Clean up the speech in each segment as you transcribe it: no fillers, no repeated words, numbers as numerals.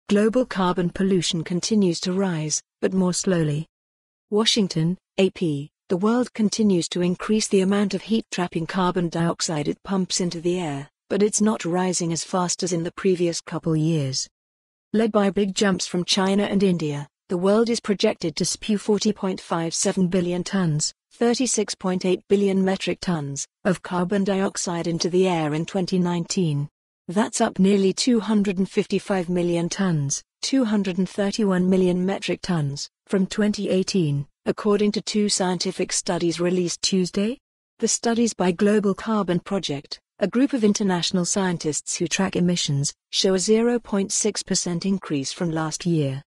global carbon pollution continues to rise, but more slowly. Washington, AP. The world continues to increase the amount of heat-trapping carbon dioxide it pumps into the air, but it's not rising as fast as in the previous couple years. Led by big jumps from China and India, the world is projected to spew 40.57 billion tons, 36.8 billion metric tons, of carbon dioxide into the air in 2019. That's up nearly 255 million tons, 231 million metric tons, from 2018, according to two scientific studies released Tuesday. The studies by Global Carbon Project, a group of international scientists who track emissions, show a 0.6% increase from last year.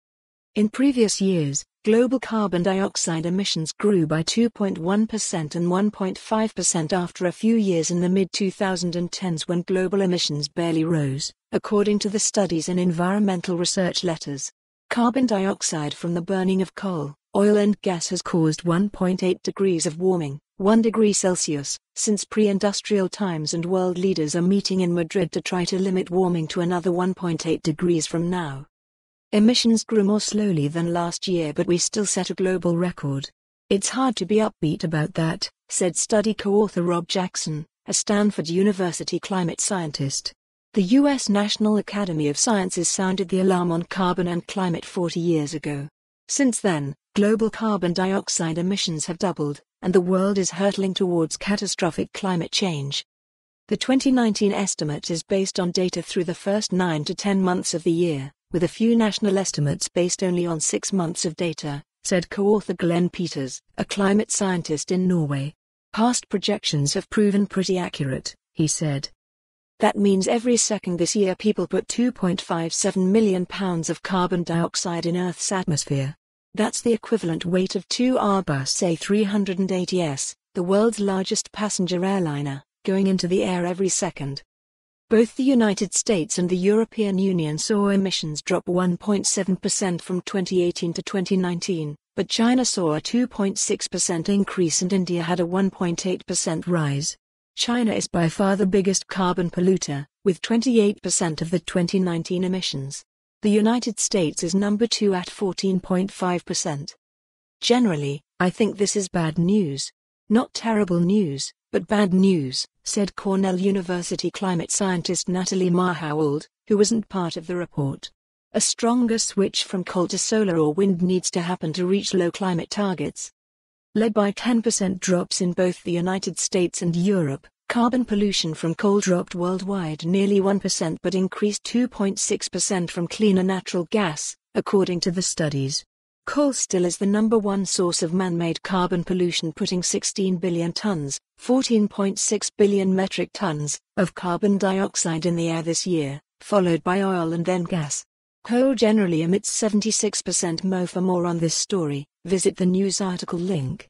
In previous years, global carbon dioxide emissions grew by 2.1% and 1.5% after a few years in the mid-2010s when global emissions barely rose, according to the studies in environmental research letters. Carbon dioxide from the burning of coal, oil and gas has caused 1.8 degrees of warming, 1 degree Celsius, since pre-industrial times, and world leaders are meeting in Madrid to try to limit warming to another 1.8 degrees from now. Emissions grew more slowly than last year, but we still set a global record. It's hard to be upbeat about that, said study co-author Rob Jackson, a Stanford University climate scientist. The U.S. National Academy of Sciences sounded the alarm on carbon and climate 40 years ago. Since then, global carbon dioxide emissions have doubled, and the world is hurtling towards catastrophic climate change. The 2019 estimate is based on data through the first 9 to 10 months of the year, with a few national estimates based only on 6 months of data, said co-author Glenn Peters, a climate scientist in Norway. Past projections have proven pretty accurate, he said. That means every second this year people put 2.57 million pounds of carbon dioxide in Earth's atmosphere. That's the equivalent weight of 2 Airbus A380s, the world's largest passenger airliner, going into the air every second. Both the United States and the European Union saw emissions drop 1.7% from 2018 to 2019, but China saw a 2.6% increase and India had a 1.8% rise. China is by far the biggest carbon polluter, with 28% of the 2019 emissions. The United States is number 2 at 14.5%. Generally, I think this is bad news. Not terrible news, but bad news, said Cornell University climate scientist Natalie Mahowald, who wasn't part of the report. A stronger switch from coal to solar or wind needs to happen to reach low climate targets. Led by 10% drops in both the United States and Europe, carbon pollution from coal dropped worldwide nearly 1% but increased 2.6% from cleaner natural gas, according to the studies. Coal still is the number one source of man-made carbon pollution, putting 16 billion tons, 14.6 billion metric tons, of carbon dioxide in the air this year, followed by oil and then gas. Coal generally emits 76% more. For more on this story, visit the news article link.